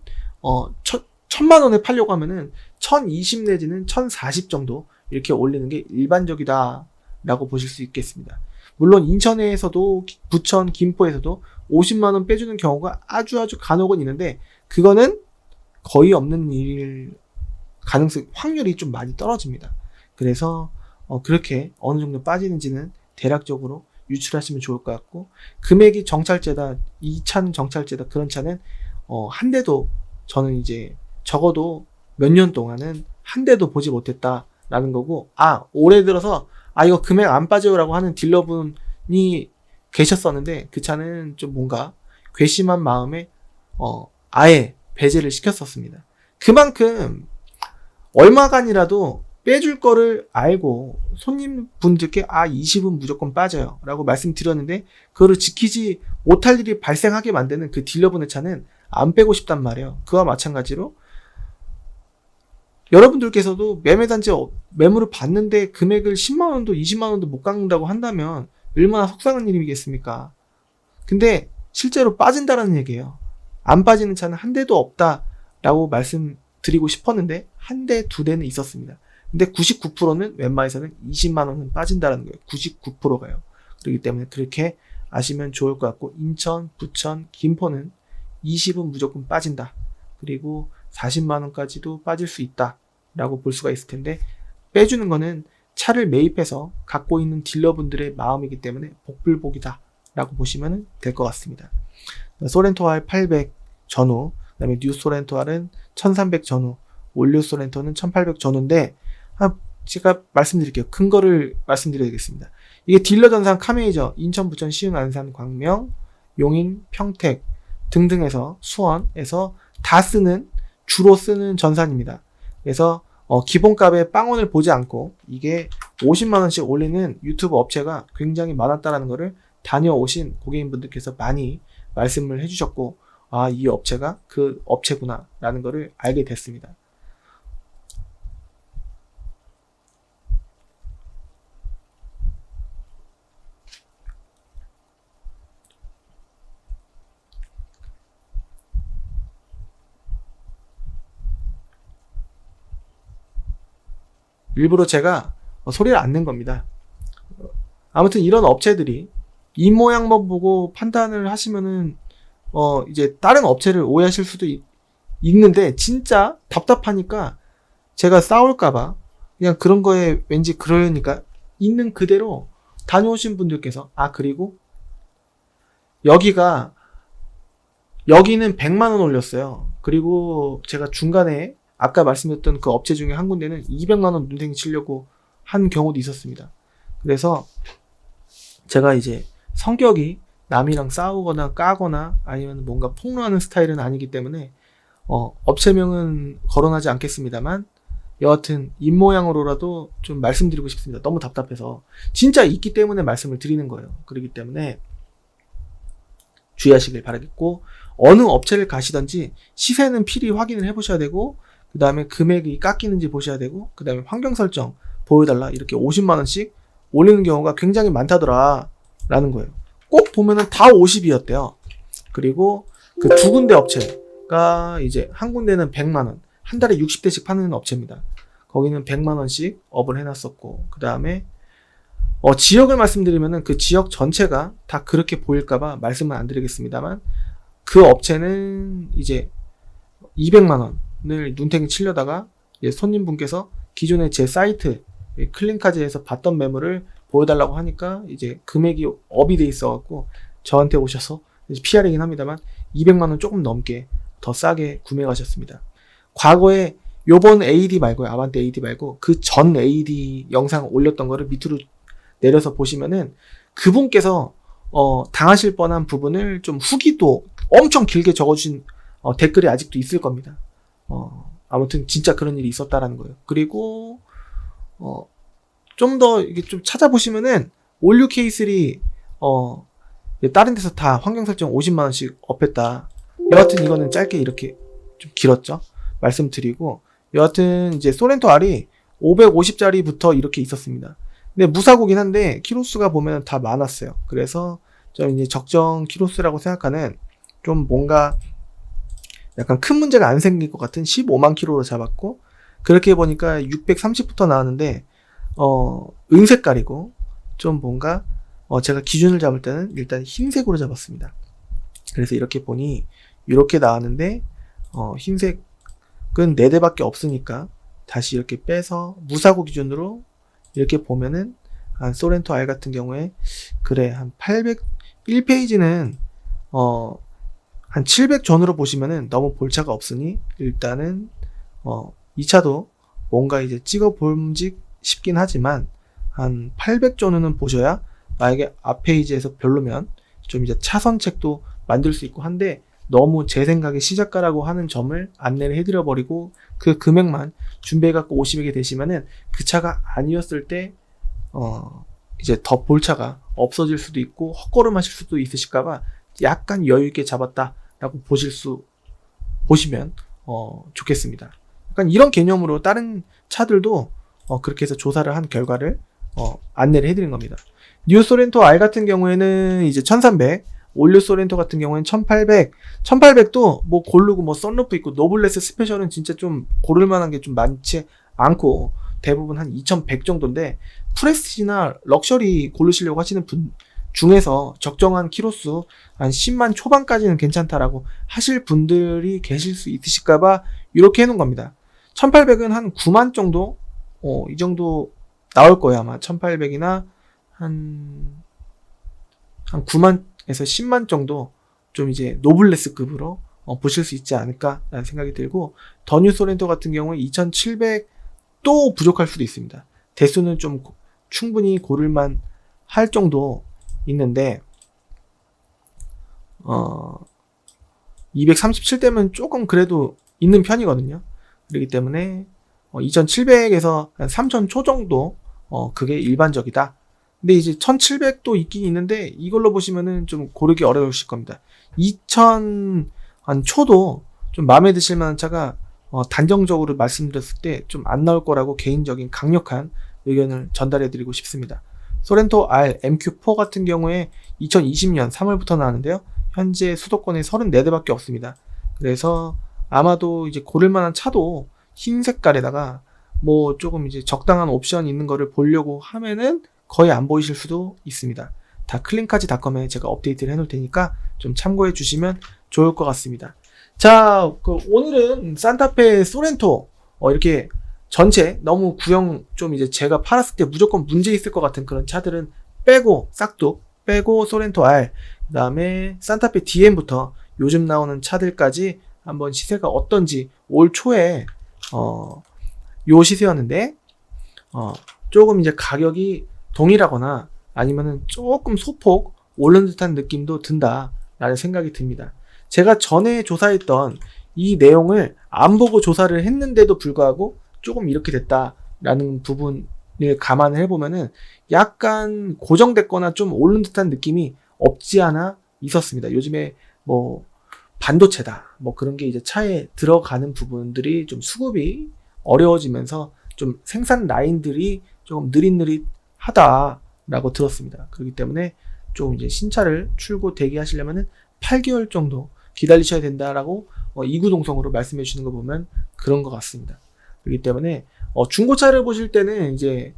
1000만원에 팔려고 하면은 1020 내지는 1040 정도 이렇게 올리는 게 일반적이다 라고 보실 수 있겠습니다. 물론 인천에서도, 부천, 김포에서도 50만원 빼주는 경우가 아주 간혹은 있는데, 그거는 거의 없는 일 가능성, 확률이 좀 많이 떨어집니다. 그래서 그렇게 어느 정도 빠지는지는 대략적으로 유출하시면 좋을 것 같고, 금액이 정찰제다, 이 차는 정찰제다, 그런 차는 한 대도, 저는 이제 적어도 몇 년 동안은 한 대도 보지 못했다라는 거고, 올해 들어서 이거 금액 안 빠져요라고 하는 딜러분이 계셨었는데, 그 차는 좀 뭔가 괘씸한 마음에 아예 배제를 시켰었습니다. 그만큼 얼마간이라도 빼줄 거를 알고 손님분들께 20은 무조건 빠져요 라고 말씀드렸는데, 그거를 지키지 못할 일이 발생하게 만드는 그 딜러분의 차는 안 빼고 싶단 말이에요. 그와 마찬가지로 여러분들께서도 매매단지 매물을 받는데 금액을 10만원도 20만원도 못 깎는다고 한다면 얼마나 속상한 일이겠습니까? 근데 실제로 빠진다라는 얘기예요. 안 빠지는 차는 한 대도 없다라고 말씀드리고 싶었는데, 한 대, 두 대는 있었습니다. 근데 99%는 웬만해서는 20만원은 빠진다라는 거예요. 99%가요. 그렇기 때문에 그렇게 아시면 좋을 것 같고, 인천, 부천, 김포는 20은 무조건 빠진다. 그리고 40만원까지도 빠질 수 있다 라고 볼 수가 있을 텐데, 빼주는 거는 차를 매입해서 갖고 있는 딜러분들의 마음이기 때문에 복불복이다 라고 보시면 될 것 같습니다. 소렌토 R 800 전후, 그 다음에 뉴 소렌토 R은 1300 전후, 올류 소렌토는 1800 전후인데, 제가 말씀드릴게요. 근거를 말씀드려야겠습니다. 이게 딜러 전산 카메이저, 인천, 부천, 시흥, 안산, 광명, 용인, 평택 등등에서 수원에서 다 주로 쓰는 전산입니다. 그래서 기본값에 빵원을 보지 않고 이게 50만원씩 올리는 유튜브 업체가 굉장히 많았다라는 것을 다녀오신 고객님분들께서 많이 말씀을 해주셨고, 이 업체가 그 업체구나 라는 것을 알게 됐습니다. 일부러 제가 소리를 안 낸 겁니다. 아무튼 이런 업체들이 입 모양만 보고 판단을 하시면은 이제 다른 업체를 오해하실 수도 있는데, 진짜 답답하니까 제가 싸울까봐 그냥 그런 거에 왠지 그러니까 있는 그대로 다녀오신 분들께서, 그리고 여기는 100만원 올렸어요. 그리고 제가 중간에 아까 말씀드렸던 그 업체 중에 한 군데는 200만원 눈탱이 치려고 한 경우도 있었습니다. 그래서 제가 이제 성격이 남이랑 싸우거나 까거나 아니면 뭔가 폭로하는 스타일은 아니기 때문에 업체명은 거론하지 않겠습니다만, 여하튼 입모양으로라도 좀 말씀드리고 싶습니다. 너무 답답해서. 진짜 있기 때문에 말씀을 드리는 거예요. 그렇기 때문에 주의하시길 바라겠고, 어느 업체를 가시든지 시세는 필히 확인을 해보셔야 되고, 그 다음에 금액이 깎이는지 보셔야 되고, 그 다음에 환경 설정 보여달라, 이렇게 50만원씩 올리는 경우가 굉장히 많다더라 라는 거예요. 꼭 보면은 다 50이었대요. 그리고 그 두 군데 업체가 이제 한 군데는 100만원, 한 달에 60대씩 파는 업체입니다. 거기는 100만원씩 업을 해놨었고, 그 다음에 지역을 말씀드리면은 그 지역 전체가 다 그렇게 보일까봐 말씀은 안 드리겠습니다만, 그 업체는 이제 200만원을 눈탱이 치려다가 손님분께서 기존에 제 사이트 클린카즈에서 봤던 매물을 보여달라고 하니까 이제 금액이 업이 돼 있어갖고 저한테 오셔서, PR이긴 합니다만 200만원 조금 넘게 더 싸게 구매하셨습니다. 과거에 요번 AD 말고요, 아반떼 AD 말고 그 전 AD 영상 올렸던 거를 밑으로 내려서 보시면은 그분께서 당하실 뻔한 부분을 좀 후기도 엄청 길게 적어주신 댓글이 아직도 있을 겁니다. 아무튼 진짜 그런 일이 있었다라는 거예요. 그리고 좀 더 이게 좀 찾아보시면은 올류 K3 다른 데서 다 환경 설정 50만원씩 업했다. 여하튼 이거는 짧게 이렇게 좀 길었죠. 말씀드리고, 여하튼 이제 소렌토 R이 550짜리부터 이렇게 있었습니다. 근데 무사고긴 한데 키로수가 보면 다 많았어요. 그래서 좀 이제 적정 키로수라고 생각하는, 좀 뭔가 약간 큰 문제가 안 생길 것 같은 15만 키로로 잡았고, 그렇게 보니까 630부터 나왔는데 은색깔이고, 좀 뭔가 제가 기준을 잡을 때는 일단 흰색으로 잡았습니다. 그래서 이렇게 보니 이렇게 나왔는데 흰색은 4대밖에 없으니까 다시 이렇게 빼서 무사고 기준으로 이렇게 보면은 한 소렌토 R 같은 경우에 그래 한 800, 1페이지는 한 700 전후로 보시면은 너무 볼차가 없으니 일단은 2차도 뭔가 이제 찍어 볼직 싶긴 하지만 한 800 전후는 보셔야, 만약에 앞 페이지에서 별로면 좀 이제 차선책도 만들 수 있고 한데, 너무 제 생각에 시작가라고 하는 점을 안내를 해드려 버리고 그 금액만 준비해 갖고 오시게 되시면은 그 차가 아니었을 때 이제 더 볼차가 없어질 수도 있고 헛걸음하실 수도 있으실까봐 약간 여유 있게 잡았다라고 보시면 좋겠습니다. 약간 이런 개념으로 다른 차들도 그렇게 해서 조사를 한 결과를 안내를 해드린 겁니다. 뉴 소렌토 R 같은 경우에는 이제 1300, 올류 소렌토 같은 경우에는 1800, 1800도 뭐 고르고 뭐 썬루프 있고 노블레스 스페셜은 진짜 좀 고를 만한 게 좀 많지 않고 대부분 한 2100 정도인데, 프레스티지나 럭셔리 고르시려고 하시는 분 중에서 적정한 키로수 한 10만 초반까지는 괜찮다라고 하실 분들이 계실 수 있으실까봐 이렇게 해놓은 겁니다. 1800은 한 9만 정도? 이 정도 나올 거예요, 아마. 1800이나 한 한 9만에서 10만 정도 좀 이제 노블레스급으로 보실 수 있지 않을까라는 생각이 들고, 더 뉴 소렌토 같은 경우에 2700도 부족할 수도 있습니다. 대수는 좀 충분히 고를만 할 정도 있는데 237대면 조금 그래도 있는 편이거든요. 그렇기 때문에 2700에서 한 3000 초 정도 그게 일반적이다. 근데 이제 1700도 있긴 있는데 이걸로 보시면은 좀 고르기 어려우실 겁니다. 2000 한 초도 좀 마음에 드실 만한 차가 단정적으로 말씀드렸을 때 좀 안 나올 거라고 개인적인 강력한 의견을 전달해 드리고 싶습니다. 소렌토 R MQ4 같은 경우에 2020년 3월부터 나왔는데요. 현재 수도권에 34대밖에 없습니다. 그래서 아마도 이제 고를 만한 차도 흰 색깔에다가 뭐 조금 이제 적당한 옵션 있는 거를 보려고 하면은 거의 안 보이실 수도 있습니다. 다 클린카지닷컴에 제가 업데이트를 해놓을 테니까 좀 참고해 주시면 좋을 것 같습니다. 자, 오늘은 산타페 소렌토 이렇게 전체 너무 구형 좀 이제 제가 팔았을 때 무조건 문제 있을 것 같은 그런 차들은 빼고, 싹둑 빼고 소렌토 R, 그 다음에 산타페 DM부터 요즘 나오는 차들까지 한번 시세가 어떤지 올 초에 요 시세였는데 조금 이제 가격이 동일하거나 아니면은 조금 소폭 오른 듯한 느낌도 든다라는 생각이 듭니다. 제가 전에 조사했던 이 내용을 안 보고 조사를 했는데도 불구하고 조금 이렇게 됐다라는 부분을 감안을 해보면은 약간 고정됐거나 좀 오른 듯한 느낌이 없지 않아 있었습니다. 요즘에 뭐 반도체다 뭐 그런 게 이제 차에 들어가는 부분들이 좀 수급이 어려워지면서 좀 생산 라인들이 조금 느릿느릿하다라고 들었습니다. 그렇기 때문에 좀 이제 신차를 출고 대기하시려면은 8개월 정도 기다리셔야 된다라고 이구동성으로 말씀해 주시는 거 보면 그런 것 같습니다. 그렇기 때문에 중고차를 보실 때는 이제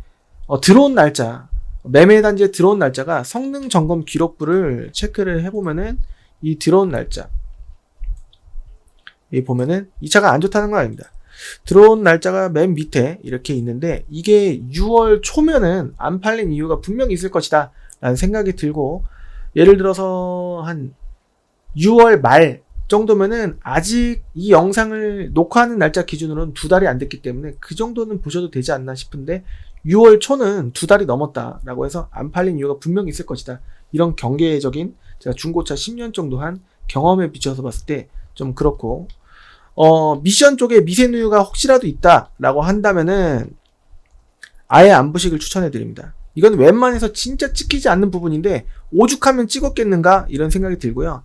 들어온 날짜, 매매 단지에 들어온 날짜가 성능 점검 기록부를 체크를 해보면은 이 들어온 날짜 이 보면은 이 차가 안 좋다는 건 아닙니다. 들어온 날짜가 맨 밑에 이렇게 있는데 이게 6월 초면은 안 팔린 이유가 분명히 있을 것이다 라는 생각이 들고, 예를 들어서 한 6월 말 정도면은 아직 이 영상을 녹화하는 날짜 기준으로는 2달이 안 됐기 때문에 그 정도는 보셔도 되지 않나 싶은데 6월 초는 2달이 넘었다라고 해서 안 팔린 이유가 분명히 있을 것이다. 이런 경계적인 제가 중고차 10년 정도 한 경험에 비춰서 봤을 때 좀 그렇고, 미션 쪽에 미세누유가 혹시라도 있다라고 한다면은 아예 안 보시길 추천해 드립니다. 이건 웬만해서 진짜 찍히지 않는 부분인데 오죽하면 찍었겠는가 이런 생각이 들고요.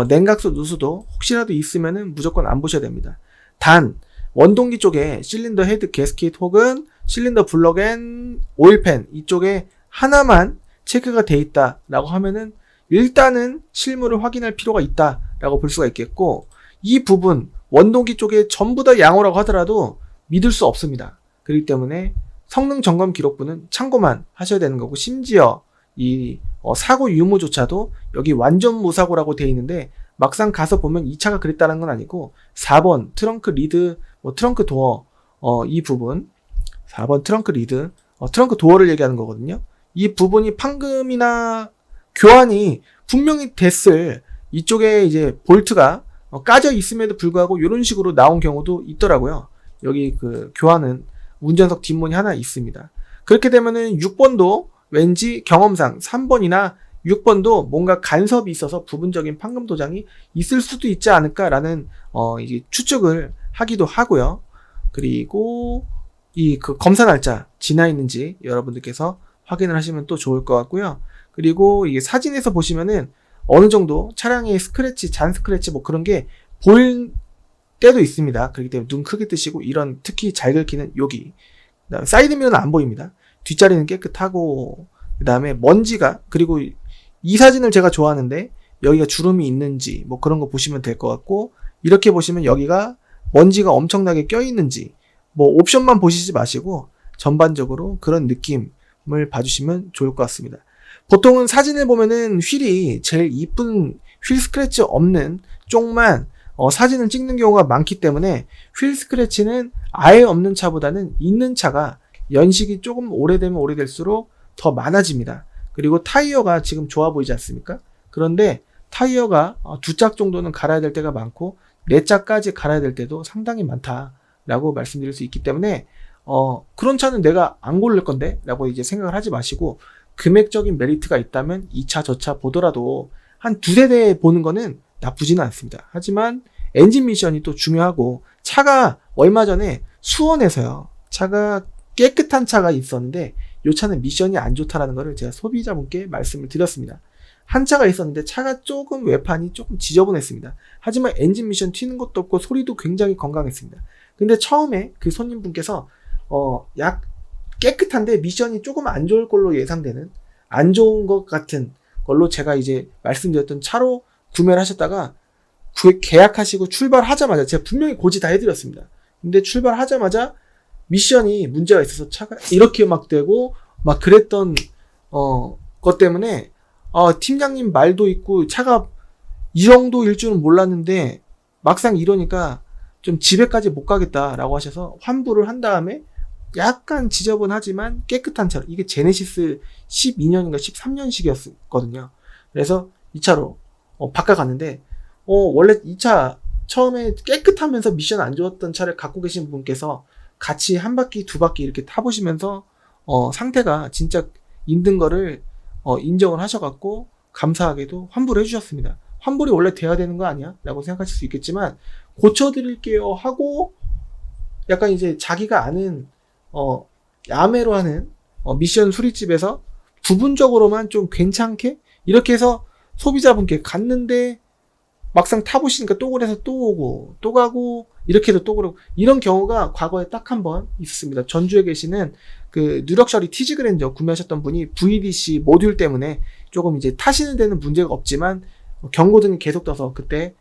냉각수 누수도 혹시라도 있으면은 무조건 안 보셔야 됩니다. 단 원동기 쪽에 실린더 헤드 게스킷 혹은 실린더 블럭 앤 오일팬 이쪽에 하나만 체크가 돼 있다라고 하면은 일단은 실물을 확인할 필요가 있다라고 볼 수가 있겠고, 이 부분 원동기 쪽에 전부 다 양호라고 하더라도 믿을 수 없습니다. 그렇기 때문에 성능 점검 기록부는 참고만 하셔야 되는 거고, 심지어 이 사고 유무조차도 여기 완전 무사고라고 되어 있는데 막상 가서 보면 이 차가 그랬다는 건 아니고 4번 트렁크 리드, 트렁크 도어 이 부분 4번 트렁크 리드, 트렁크 도어를 얘기하는 거거든요. 이 부분이 판금이나 교환이 분명히 됐을 이쪽에 이제 볼트가 까져 있음에도 불구하고 이런 식으로 나온 경우도 있더라고요. 여기 그 교환은 운전석 뒷문이 하나 있습니다. 그렇게 되면은 6번도 왠지 경험상 3번이나 6번도 뭔가 간섭이 있어서 부분적인 판금 도장이 있을 수도 있지 않을까라는 이게 추측을 하기도 하고요. 그리고 이 그 검사 날짜 지나 있는지 여러분들께서 확인을 하시면 또 좋을 것 같고요. 그리고 이게 사진에서 보시면은 어느 정도 차량의 스크래치, 잔 스크래치 뭐 그런 게 보일 때도 있습니다. 그렇기 때문에 눈 크게 뜨시고, 이런 특히 잘 긁히는 여기, 그다음에 사이드미러는 안 보입니다. 뒷자리는 깨끗하고, 그 다음에 먼지가, 그리고 이 사진을 제가 좋아하는데 여기가 주름이 있는지 뭐 그런 거 보시면 될 것 같고, 이렇게 보시면 여기가 먼지가 엄청나게 껴있는지 뭐 옵션만 보시지 마시고 전반적으로 그런 느낌을 봐주시면 좋을 것 같습니다. 보통은 사진을 보면은 휠이 제일 이쁜 휠 스크래치 없는 쪽만 사진을 찍는 경우가 많기 때문에 휠 스크래치는 아예 없는 차보다는 있는 차가 연식이 조금 오래되면 오래될수록 더 많아집니다. 그리고 타이어가 지금 좋아 보이지 않습니까? 그런데 타이어가 2짝 정도는 갈아야 될 때가 많고 4짝까지 갈아야 될 때도 상당히 많다라고 말씀드릴 수 있기 때문에 그런 차는 내가 안 고를 건데 라고 이제 생각을 하지 마시고, 금액적인 메리트가 있다면 이 차 저 차 보더라도 한 2세대 보는 거는 나쁘지는 않습니다. 하지만 엔진 미션이 또 중요하고, 차가 얼마 전에 수원에서요, 차가 깨끗한 차가 있었는데 이 차는 미션이 안 좋다라는 거를 제가 소비자분께 말씀을 드렸습니다. 한 차가 있었는데 차가 조금 외판이 조금 지저분했습니다. 하지만 엔진 미션 튀는 것도 없고 소리도 굉장히 건강했습니다. 근데 처음에 그 손님분께서 약 깨끗한데 미션이 조금 안 좋을 걸로 예상되는, 안 좋은 것 같은 걸로 제가 이제 말씀드렸던 차로 구매를 하셨다가 계약하시고 출발하자마자 제가 분명히 고지 다 해드렸습니다. 근데 출발하자마자 미션이 문제가 있어서 차가 이렇게 막 되고 막 그랬던 것 때문에 팀장님 말도 있고 차가 이 정도일 줄은 몰랐는데 막상 이러니까 좀 집에까지 못 가겠다라고 하셔서 환불을 한 다음에 약간 지저분하지만 깨끗한 차로, 이게 제네시스 12년인가 13년식이었거든요. 그래서 이 차로 바꿔갔는데 원래 이 차 처음에 깨끗하면서 미션 안 좋았던 차를 갖고 계신 분께서 같이 한 바퀴 두 바퀴 이렇게 타보시면서 상태가 진짜 힘든 거를 인정을 하셔갖고 감사하게도 환불을 해주셨습니다. 환불이 원래 돼야 되는 거 아니야? 라고 생각하실 수 있겠지만, 고쳐드릴게요 하고 약간 이제 자기가 아는 야매로 하는 미션 수리집에서 부분적으로만 좀 괜찮게 이렇게 해서 소비자분께 갔는데 막상 타보시니까 또 그래서 또 오고 또 가고 이렇게 해도 또 그러고, 이런 경우가 과거에 딱 한 번 있었습니다. 전주에 계시는 그 누럭셔리 티즈그랜저 구매하셨던 분이 VDC 모듈 때문에 조금 이제 타시는 데는 문제가 없지만 경고등이 계속 떠서 그때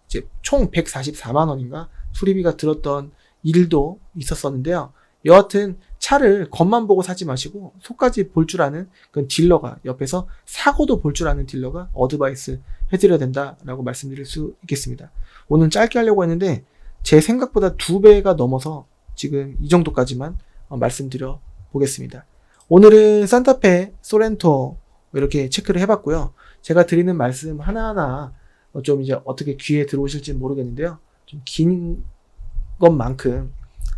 이제 총 144만 원인가 수리비가 들었던 일도 있었었는데요. 여하튼 차를 겉만 보고 사지 마시고 속까지 볼 줄 아는 그런 딜러가, 옆에서 사고도 볼 줄 아는 딜러가 어드바이스 해드려야 된다라고 말씀드릴 수 있겠습니다. 오늘 짧게 하려고 했는데 제 생각보다 2배가 넘어서 지금 이 정도까지만 말씀드려 보겠습니다. 오늘은 산타페, 소렌토 이렇게 체크를 해봤고요. 제가 드리는 말씀 하나하나 좀 이제 어떻게 귀에 들어오실지 모르겠는데요. 좀 긴 것만큼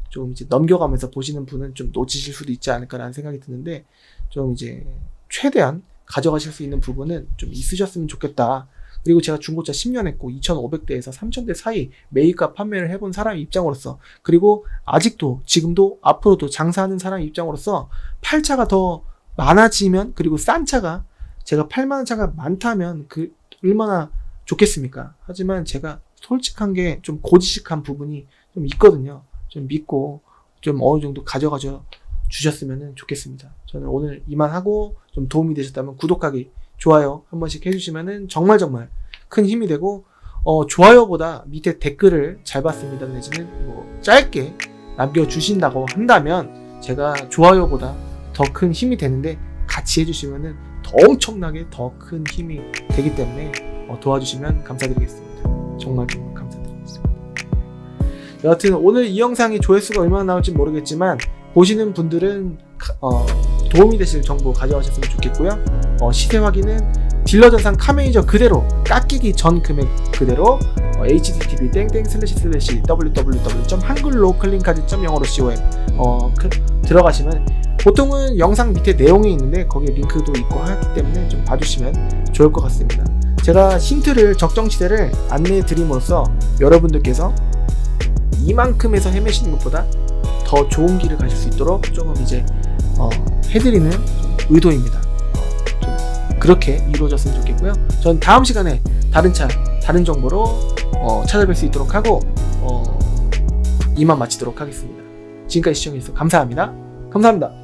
좀 이제 넘겨가면서 보시는 분은 좀 놓치실 수도 있지 않을까라는 생각이 드는데, 좀 이제 최대한 가져가실 수 있는 부분은 좀 있으셨으면 좋겠다. 그리고 제가 중고차 10년 했고 2,500대에서 3,000대 사이 매입과 판매를 해본 사람 입장으로서, 그리고 아직도 지금도 앞으로도 장사하는 사람 입장으로서 팔차가 더 많아지면, 그리고 싼 차가 제가 8만원 차가 많다면 그 얼마나 좋겠습니까? 하지만 제가 솔직한 게 좀 고지식한 부분이 좀 있거든요. 좀 믿고 좀 어느 정도 가져가 주셨으면 좋겠습니다. 저는 오늘 이만하고 좀 도움이 되셨다면 구독하기, 좋아요 한 번씩 해주시면 정말 큰 힘이 되고, 좋아요보다 밑에 댓글을 잘 봤습니다 내지는 뭐 짧게 남겨주신다고 한다면 제가 좋아요보다 더 큰 힘이 되는데, 같이 해주시면 더 엄청나게 더 큰 힘이 되기 때문에 도와주시면 감사드리겠습니다. 정말 감사드리겠습니다. 여하튼 오늘 이 영상이 조회수가 얼마나 나올지 모르겠지만 보시는 분들은 도움이 되실 정보 가져가셨으면 좋겠고요. 시세 확인은 딜러 전산 카메이저 그대로 깎이기 전 금액 그대로 http www.한글로컬링카드.영어로.com 들어가시면 보통은 영상 밑에 내용이 있는데 거기에 링크도 있고 하기 때문에 좀 봐주시면 좋을 것 같습니다. 제가 힌트를, 적정시세를 안내해 드림으로써 여러분들께서 이만큼에서 헤매시는 것보다 더 좋은 길을 가실 수 있도록 조금 이제 해드리는 의도입니다. 좀 그렇게 이루어졌으면 좋겠고요. 전 다음 시간에 다른 차, 다른 정보로 찾아뵐 수 있도록 하고 이만 마치도록 하겠습니다. 지금까지 시청해주셔서 감사합니다. 감사합니다.